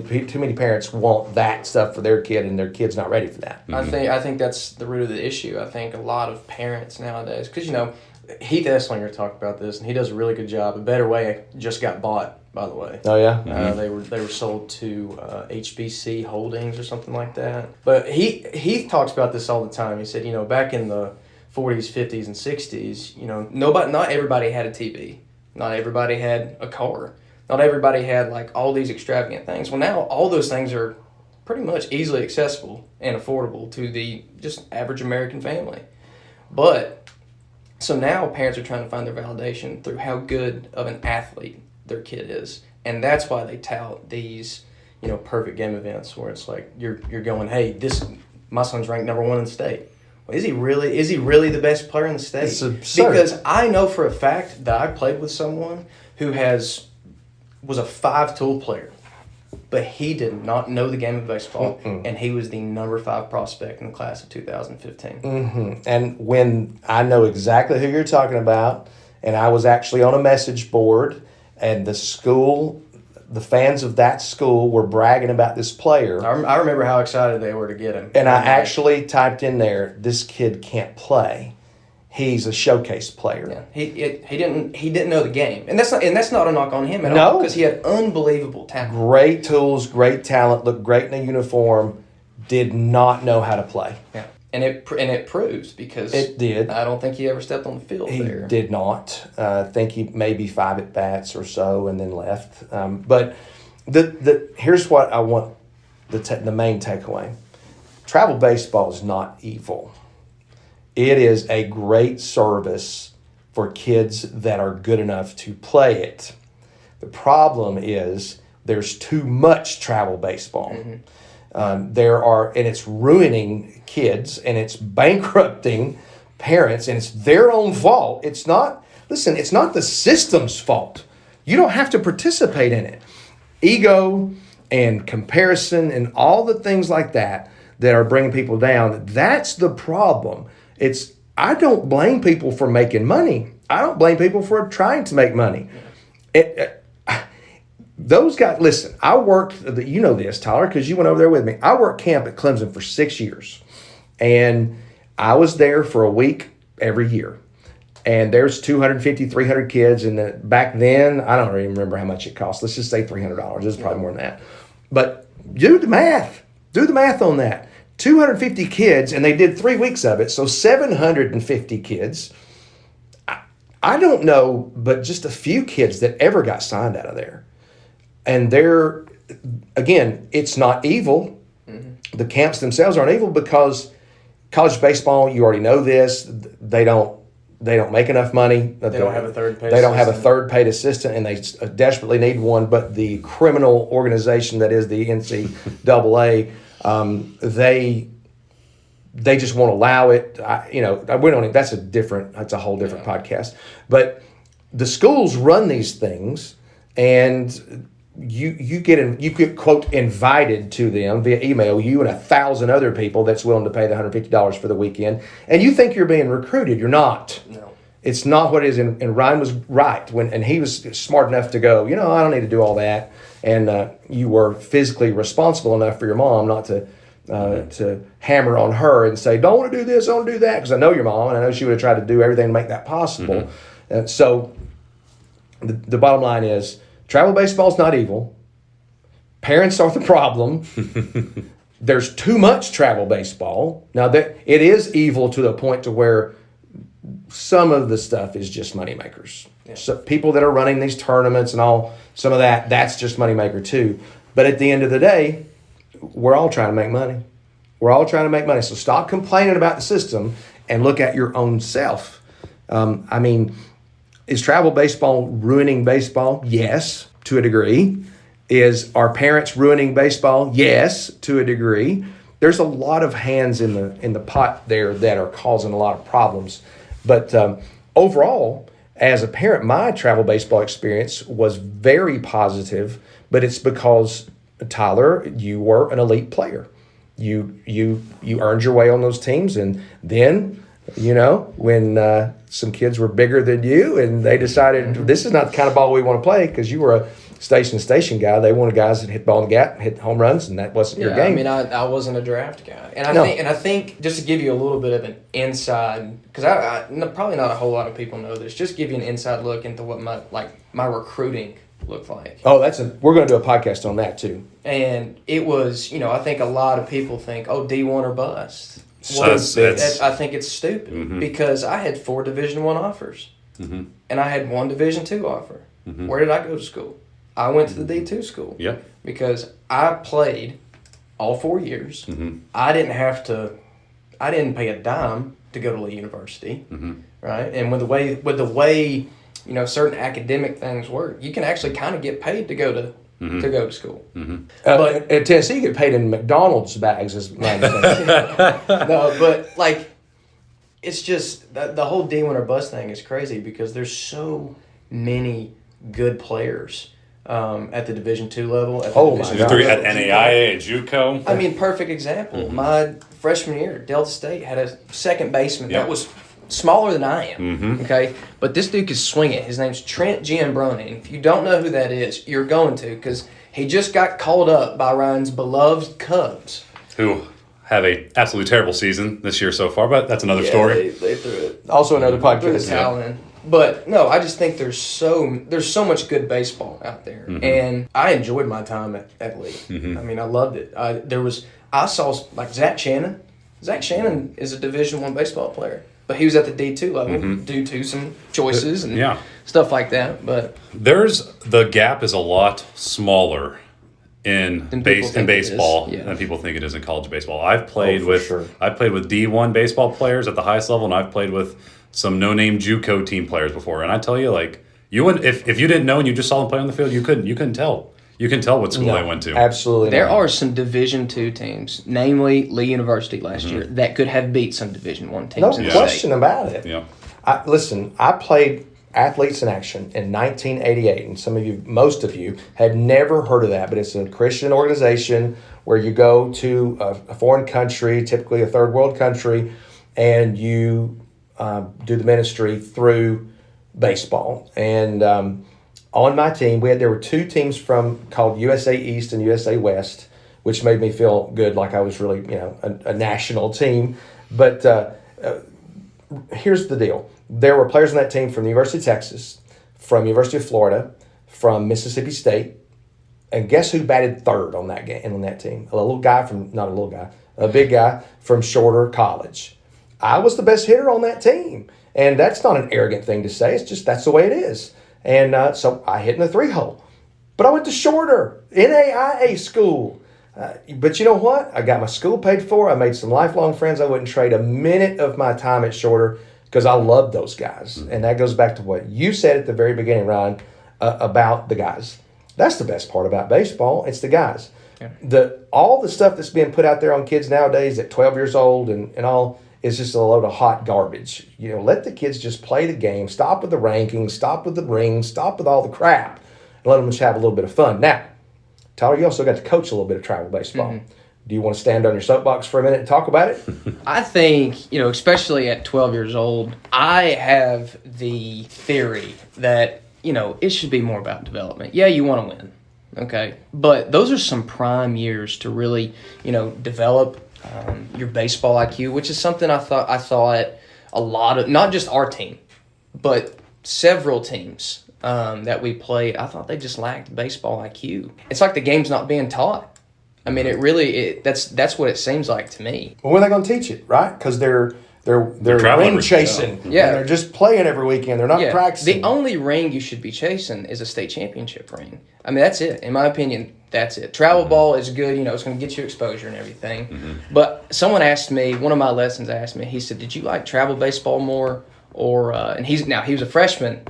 parents want that stuff for their kid, and their kid's not ready for that. Mm-hmm. I think that's the root of the issue. I think a lot of parents nowadays, because, Heath Esslinger talked about this, and he does a really good job. A Better Way just got bought, by the way. Oh, yeah? They were sold to HBC Holdings or something like that. But Heath talks about this all the time. He said, back in the 40s, 50s, and 60s, not everybody had a TV. Not everybody had a car. Not everybody had, all these extravagant things. Well, now all those things are pretty much easily accessible and affordable to the just average American family. So now parents are trying to find their validation through how good of an athlete their kid is. And that's why they tout these, perfect game events where it's like you're going, hey, my son's ranked number 1 in the state. Well, is he really the best player in the state? It's absurd. Because I know for a fact that I played with someone who was a 5-tool player, but he did not know the game of baseball, and he was the number 5 prospect in the class of 2015. Mm-hmm. And when I know exactly who you're talking about, and I was actually on a message board, and the fans of that school were bragging about this player. I remember how excited they were to get him. And I actually typed in there, this kid can't play. He's a showcase player. Yeah. He didn't know the game, and that's not a knock on him at all, because he had unbelievable talent. Great tools, great talent, looked great in a uniform. Did not know how to play. Yeah, and it proves, because it did. I don't think he ever stepped on the field. He did not. I think he maybe 5 at bats or so, and then left. But here's what I want the main takeaway: travel baseball is not evil. It is a great service for kids that are good enough to play it. The problem is there's too much travel baseball. Mm-hmm. And it's ruining kids, and it's bankrupting parents, and it's their own fault. It's not the system's fault. You don't have to participate in it. Ego and comparison and all the things like that are bringing people down, that's the problem. I don't blame people for making money. I don't blame people for trying to make money. Those guys, listen, I worked, you know this, Tyler, because you went over there with me. I worked camp at Clemson for 6 years. And I was there for a week every year. And there's 250, 300 kids. And back then, I don't even remember how much it cost. Let's just say $300. It was probably more than that. But do the math. Do the math on that. 250 kids, and they did 3 weeks of it, so 750 kids. I don't know, but just a few kids that ever got signed out of there. And again, it's not evil. Mm-hmm. The camps themselves aren't evil, because college baseball, you already know this, they don't make enough money. They don't have a third paid assistant. They don't have a third paid assistant, and they desperately need one. But the criminal organization that is the NCAA, they just won't allow it. That's a whole different podcast. But the schools run these things, and you get quote invited to them via email. You and 1,000 other people that's willing to pay the $150 for the weekend, and you think you're being recruited. You're not. No. It's not what it is. And Ryan was right and he was smart enough to go, I don't need to do all that. And you were physically responsible enough for your mom not to hammer on her and say, don't want to do this, don't want to do that, because I know your mom, and I know she would have tried to do everything to make that possible. Mm-hmm. So the bottom line is, travel baseball is not evil. Parents are the problem. There's too much travel baseball. Now, it is evil to the point to where some of the stuff is just moneymakers. Yeah. So people that are running these tournaments and all, some of that's just moneymaker too. But at the end of the day, we're all trying to make money. We're all trying to make money. So stop complaining about the system and look at your own self. Is travel baseball ruining baseball? Yes, to a degree. Is our parents ruining baseball? Yes, to a degree. There's a lot of hands in the pot there that are causing a lot of problems. But overall, as a parent, my travel baseball experience was very positive, but it's because, Tyler, you were an elite player. You earned your way on those teams, and then, when some kids were bigger than you and they decided this is not the kind of ball we want to play, because you were a station guy. They wanted guys that hit ball in the gap, hit home runs, and that wasn't your game. I mean, I wasn't a draft guy, and I think just to give you a little bit of an inside, because probably not a whole lot of people know this. Just give you an inside look into what my recruiting looked like. Oh, we're going to do a podcast on that too. And it was, I think a lot of people think, D1 or bust. Well, I think it's stupid because I had 4 Division I offers, and I had 1 Division II offer. Where did I go to school? I went to the D2 school. Yep. Because I played all 4 years. I didn't pay a dime to go to Lee University. Right? And with the way certain academic things work, you can actually kind of get paid to go to school. But in Tennessee, you get paid in McDonald's bags, is my understanding. No, but it's just the whole D1 or bust thing is crazy because there's so many good players at the Division II level. At NAIA, JUCO. I mean, perfect example. My freshman year, Delta State had a second baseman that was smaller than I am. Okay, but this dude could swing it. His name's Trent Giambrone. And if you don't know who that is, you're going to, because he just got called up by Ryan's beloved Cubs, who have a absolutely terrible season this year so far. But that's another story. They threw it. Also another podcast. Threw the towel in. But no, I just think there's so much good baseball out there, and I enjoyed my time at Lee. I mean, I loved it. I saw like Zach Shannon. Zach Shannon is a Division I baseball player, but he was at the D2 level due to some choices and stuff like that. But the gap is a lot smaller in baseball than people think it is in college baseball. I've played with D1 baseball players at the highest level, and I've played with some no-name JUCO team players before, and I tell you, you wouldn't if you didn't know and you just saw them play on the field, you couldn't tell. You can tell what school they went to. Absolutely, there are some Division II teams, namely Lee University last year, that could have beat some Division I teams. No question about it. Yeah. I played Athletes in Action in 1988, and most of you had never heard of that, but it's a Christian organization where you go to a foreign country, typically a third world country, and you do the ministry through baseball. And on my team, there were 2 teams called USA East and USA West, which made me feel good, like I was really a national team. But here's the deal: there were players on that team from the University of Texas, from University of Florida, from Mississippi State, and guess who batted third on that game on that team? A big guy from Shorter College. I was the best hitter on that team. And that's not an arrogant thing to say. It's just that's the way it is. And so I hit in the 3-hole. But I went to Shorter, NAIA school. But you know what? I got my school paid for. I made some lifelong friends. I wouldn't trade a minute of my time at Shorter because I loved those guys. And that goes back to what you said at the very beginning, Ryan, about the guys. That's the best part about baseball. It's the guys. Yeah. All the stuff that's being put out there on kids nowadays at 12 years old and all – is just a load of hot garbage. Let the kids just play the game. Stop with the rankings. Stop with the rings. Stop with all the crap. And let them just have a little bit of fun. Now, Tyler, you also got to coach a little bit of travel baseball. Do you want to stand on your soapbox for a minute and talk about it? I think, especially at 12 years old, I have the theory that, it should be more about development. Yeah, you want to win. Okay. But those are some prime years to really, develop your baseball IQ, which is something I thought a lot of, not just our team, but several teams that we played, I thought they just lacked baseball IQ. It's like the game's not being taught. I mean, that's what it seems like to me. Well, when are they going to teach it, right? Because they're ring chasing. Yeah. And they're just playing every weekend. They're not practicing. The only ring you should be chasing is a state championship ring. I mean, that's it. In my opinion, that's it. Travel ball is good. It's going to get you exposure and everything. But someone asked me, one of my lessons asked me, he said, did you like travel baseball more? Or and he was a freshman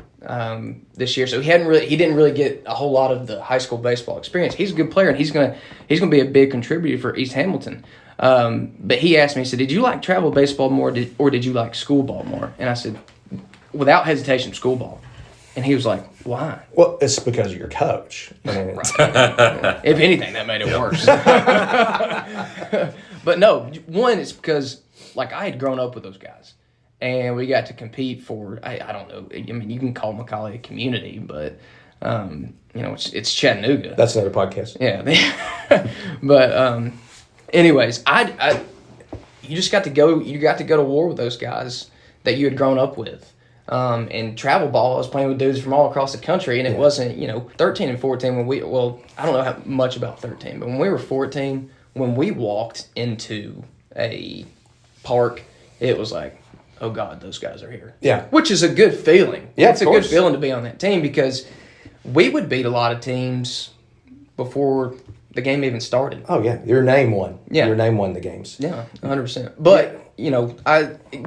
this year, so he didn't really get a whole lot of the high school baseball experience. He's a good player, and he's gonna be a big contributor for East Hamilton. But he asked me, he said, "Did you like travel baseball more, or did you like school ball more?" And I said, without hesitation, school ball. And he was like, "Why?" Well, it's because of your coach. I mean, If anything, that made it worse. But no, one, it's because like I had grown up with those guys, and we got to compete for I don't know. I mean, you can call McCallie a community, but it's Chattanooga. that's another podcast. Yeah, but anyways, you just got to go. You got to go to war with those guys that you had grown up with. And travel ball, I was playing with dudes from all across the country, and it wasn't 13 and 14 when I don't know how much about 13, but when we were 14, when we walked into a park, it was like, oh God, those guys are here. Yeah, which is a good feeling. Yeah, it's a good feeling to be on that team because we would beat a lot of teams before the game even started. Oh yeah, your name won. Yeah, your name won the games. Yeah, 100%. But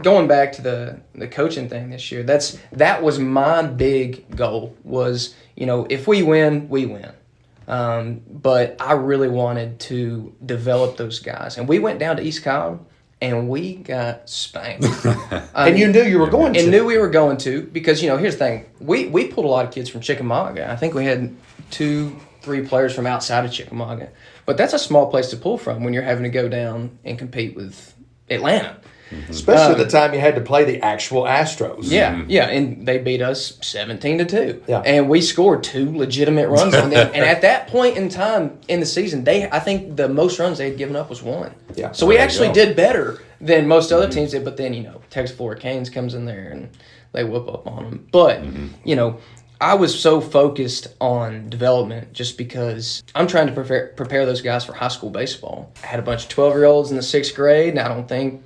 going back to the coaching thing this year, that was my big goal. Was if we win, we win. But I really wanted to develop those guys, and we went down to East Cobb, and we got spanked. And you knew you were going to. And knew we were going to because here's the thing: we pulled a lot of kids from Chickamauga. I think we had 2-3 players from outside of Chickamauga, but that's a small place to pull from when you're having to go down and compete with Atlanta. Especially the time you had to play the actual Astros. Yeah, yeah, and they beat us 17-2. Yeah. And we scored 2 legitimate runs on them. And at that point in time in the season, I think the most runs they had given up was 1. Yeah. So we actually did better than most other teams did. But then, Texas Florida Canes comes in there and they whoop up on them. But, I was so focused on development just because I'm trying to prepare those guys for high school baseball. I had a bunch of 12-year-olds in the 6th grade, and I don't think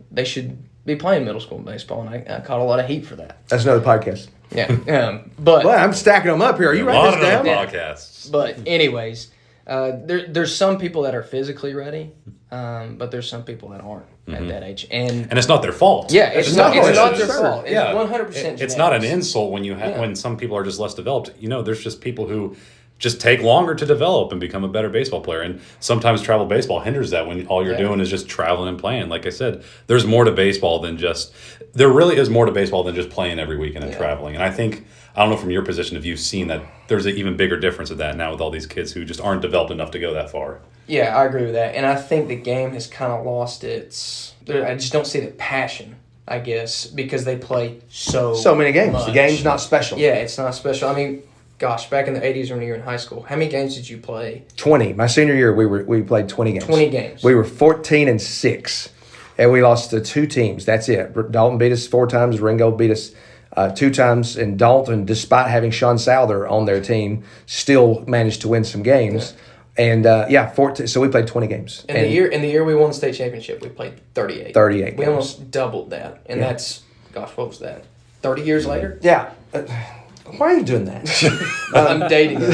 they should be playing middle school baseball, and I caught a lot of heat for that. That's another podcast. Yeah, but I'm stacking them up here. Are you writing this down? Podcasts. But anyways, there's some people that are physically ready, but there's some people that aren't at that age, and it's not their fault. Yeah, it's not their fault. It's 100%. It's not an insult when when some people are just less developed. There's just people who just take longer to develop and become a better baseball player. And sometimes travel baseball hinders that when all you're doing is just traveling and playing. Like I said, there really is more to baseball than just playing every weekend and traveling. And I don't know from your position if you've seen that there's an even bigger difference of that now with all these kids who just aren't developed enough to go that far. Yeah, I agree with that. And I think the game has kind of lost I just don't see the passion, I guess, because they play so many games. Much. The game's not special. Yeah, it's not special. I mean, gosh, back in the 80s when you were in high school, how many games did you play? 20. My senior year, we played 20 games. 20 games. We were 14-6, and we lost to 2 teams. That's it. Dalton beat us 4 times. Ringo beat us 2 times. And Dalton, despite having Sean Souther on their team, still managed to win some games. Yeah. And 14. So we played 20 games. In the year we won the state championship, we played 38. 38. We games. almost doubled that, and that's what was that? 30 years later? Yeah. Why are you doing that? I'm dating it.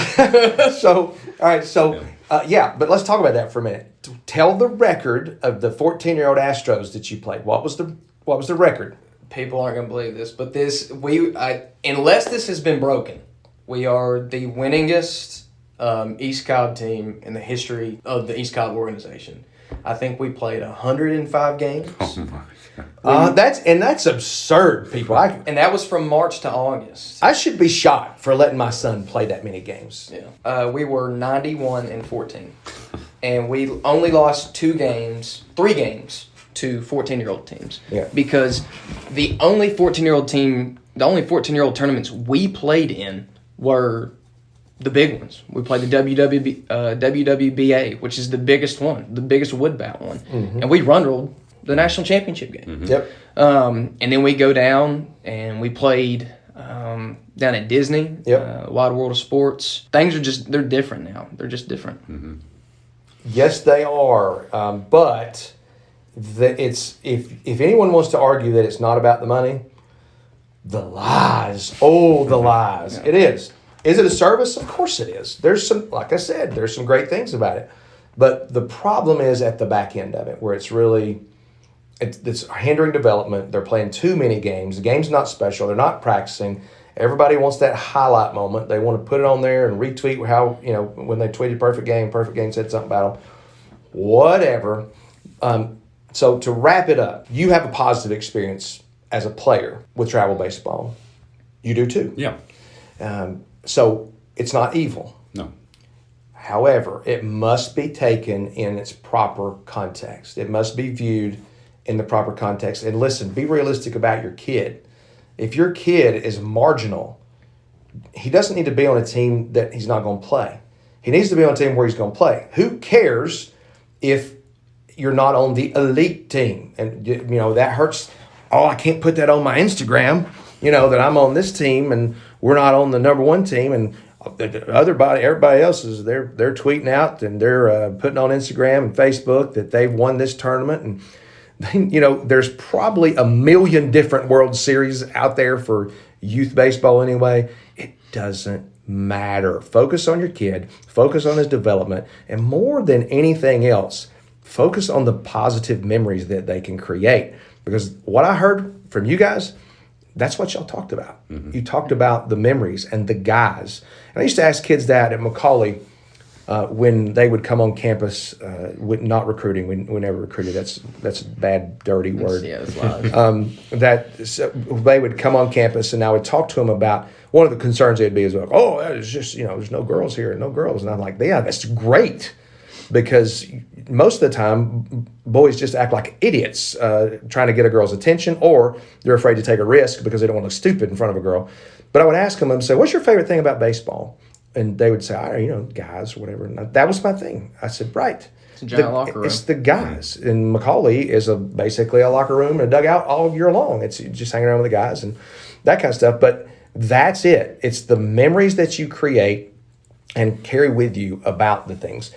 So, all right. So, but let's talk about that for a minute. Tell the record of the 14-year-old Astros that you played. What was the record? People aren't going to believe this, but unless this has been broken, we are the winningest East Cobb team in the history of the East Cobb organization. I think we played 105 games. Oh my God. That's absurd, people. And that was from March to August. I should be shot for letting my son play that many games. Yeah. We were 91-14. And we only lost 3 games to 14-year-old teams. Yeah. Because the only 14-year-old tournaments we played in were the big ones. We played the WWBA, which is the biggest one, the biggest wood bat one. Mm-hmm. And we run-rolled the national championship game. Mm-hmm. Yep. And then we go down and we played down at Disney, Wide World of Sports. Things they're different now. They're just different. Mm-hmm. Yes, they are. But if anyone wants to argue that it's not about the money, the lies. Oh, the lies. Yeah. It is. Is it a service? Of course it is. There's some, like I said, there's some great things about it. But the problem is at the back end of it, where it's really, It's hindering development. They're playing too many games. The game's not special. They're not practicing. Everybody wants that highlight moment. They want to put it on there and retweet how, when they tweeted perfect game said something about them. Whatever. So to wrap it up, you have a positive experience as a player with travel baseball. You do too. Yeah. So it's not evil. No. However, it must be taken in its proper context. It must be viewed in the proper context. And listen, be realistic about your kid. If your kid is marginal, he doesn't need to be on a team that he's not going to play. He needs to be on a team where he's going to play. Who cares if you're not on the elite team? And, that hurts. Oh, I can't put that on my Instagram, that I'm on this team and we're not on the number one team. And everybody else is, they're tweeting out and they're putting on Instagram and Facebook that they've won this tournament. And, there's probably a million different World Series out there for youth baseball anyway. It doesn't matter. Focus on your kid. Focus on his development. And more than anything else, focus on the positive memories that they can create. Because what I heard from you guys, that's what y'all talked about. Mm-hmm. You talked about the memories and the guys. And I used to ask kids that at McCallie when they would come on campus, not recruiting. We never recruited. That's a bad, dirty word. Yeah, that's loud. So they would come on campus, and I would talk to them about one of the concerns they'd be is like, oh, it's just, there's no girls here, no girls. And I'm like, yeah, that's great. Because most of the time, boys just act like idiots trying to get a girl's attention, or they're afraid to take a risk because they don't want to look stupid in front of a girl. But I would ask them and say, what's your favorite thing about baseball? And they would say, guys, or whatever. And that was my thing. I said, right. It's a giant locker room. It's the guys. And McCallie is basically a locker room and a dugout all year long. It's just hanging around with the guys and that kind of stuff. But that's it. It's the memories that you create and carry with you about the things.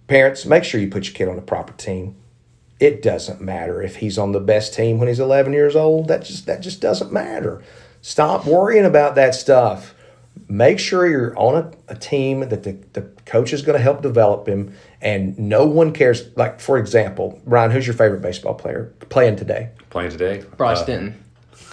Parents, make sure you put your kid on the proper team. It doesn't matter if he's on the best team when he's 11 years old. That just doesn't matter. Stop worrying about that stuff. Make sure you're on a team that the coach is going to help develop him, and no one cares. Like, for example, Ryan, who's your favorite baseball player playing today? Bryce Denton.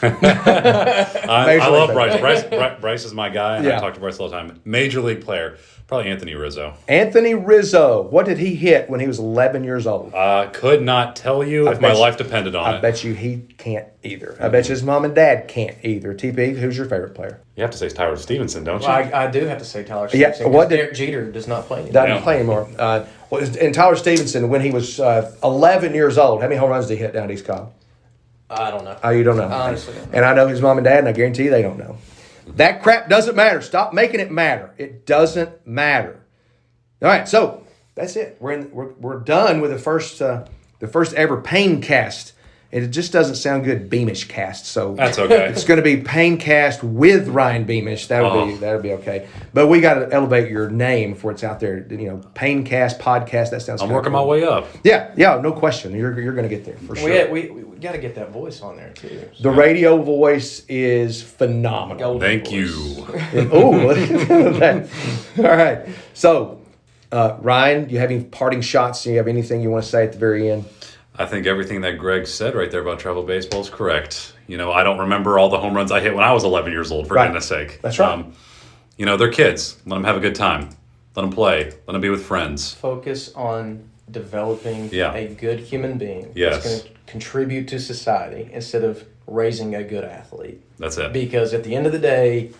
I love Bryce. Bryce is my guy, and Yeah. I talk to Bryce all the time. Major league player, probably Anthony Rizzo. Anthony Rizzo. What did he hit when he was 11 years old? Could not tell you if my life depended on it. I bet you he can't either. I bet you his mom and dad can't either. TP, who's your favorite player? You have to say Tyler Stevenson, don't you? Well, I do have to say Tyler Yeah, Stevenson. what did- Derek Jeter does not play anymore. Doesn't play anymore. And Tyler Stevenson, when he was 11 years old, how many home runs did he hit down at East Cobb? I don't know. Oh, you don't know. I honestly don't know. And I know his mom and dad, and I guarantee you they don't know. That crap doesn't matter. Stop making it matter. It doesn't matter. All right, so that's it. We're done with the first ever Pain cast. And it just doesn't sound good, Beamish cast. So That's okay. It's going to be Pain cast with Ryan Beamish. That'll be okay. But we got to elevate your name before it's out there. Pain cast podcast. That sounds. I'm working my way up. Yeah, no question. You're going to get there for sure. We got to get that voice on there too. The radio voice is phenomenal. Golden Thank voice. you. Oh, that. All right. So, Ryan, do you have any parting shots? Do you have anything you want to say at the very end? I think everything that Greg said right there about travel baseball is correct. I don't remember all the home runs I hit when I was 11 years old, for Right. goodness sake. That's right. They're kids. Let them have a good time. Let them play. Let them be with friends. Focus on developing Yeah. a good human being Yes. that's going to contribute to society instead of raising a good athlete. That's it. Because at the end of the day,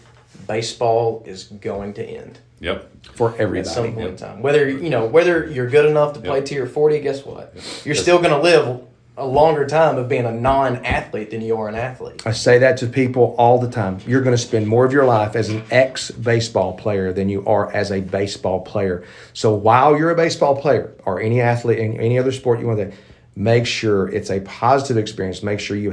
baseball is going to end Yep. For everybody. at some point in time. Whether you're good enough to play Yep. to your 40, guess what? You're still going to live a longer time of being a non-athlete than you are an athlete. I say that to people all the time. You're going to spend more of your life as an ex-baseball player than you are as a baseball player. So while you're a baseball player or any athlete in any other sport you want to, make sure it's a positive experience. Make sure you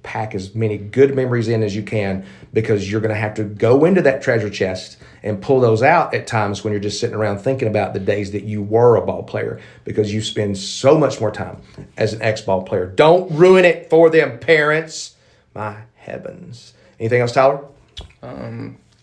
pack as many good memories in as you can, because you're going to have to go into that treasure chest and pull those out at times when you're just sitting around thinking about the days that you were a ball player, because you spend so much more time as an ex-ball player. Don't ruin it for them, parents. My heavens. Anything else, Tyler?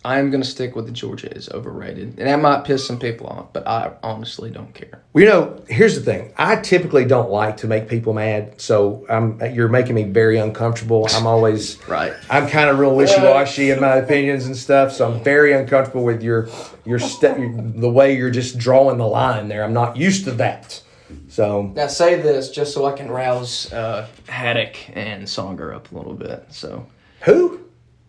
I am going to stick with the Georgia is overrated. And that might piss some people off, but I honestly don't care. Well, here's the thing. I typically don't like to make people mad, so you're making me very uncomfortable. I'm always right. I'm kind of real wishy-washy in my opinions and stuff, so I'm very uncomfortable with the way you're just drawing the line there. I'm not used to that. So now say this just so I can rouse Haddock and Songer up a little bit. So who?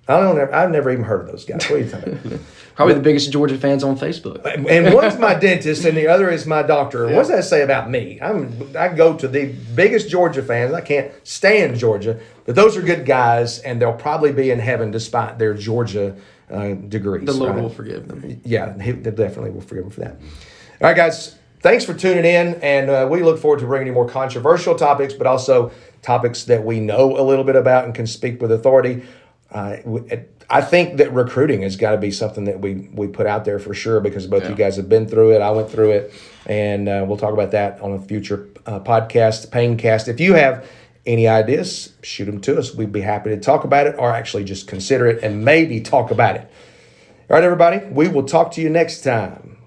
I've never even heard of those guys. What are you talking about? Probably the biggest Georgia fans on Facebook. And one's my dentist and the other is my doctor. Yeah. What does that say about me? I go to the biggest Georgia fans. I can't stand Georgia, but those are good guys, and they'll probably be in heaven despite their Georgia degrees. The Lord will forgive them. Yeah, He definitely will forgive them for that. All right, guys. Thanks for tuning in, and we look forward to bringing you more controversial topics, but also topics that we know a little bit about and can speak with authority. I think that recruiting has got to be something that we put out there for sure because both you guys have been through it. I went through it, and we'll talk about that on a future podcast, Paincast. If you have any ideas, shoot them to us. We'd be happy to talk about it or actually just consider it and maybe talk about it. All right, everybody, we will talk to you next time.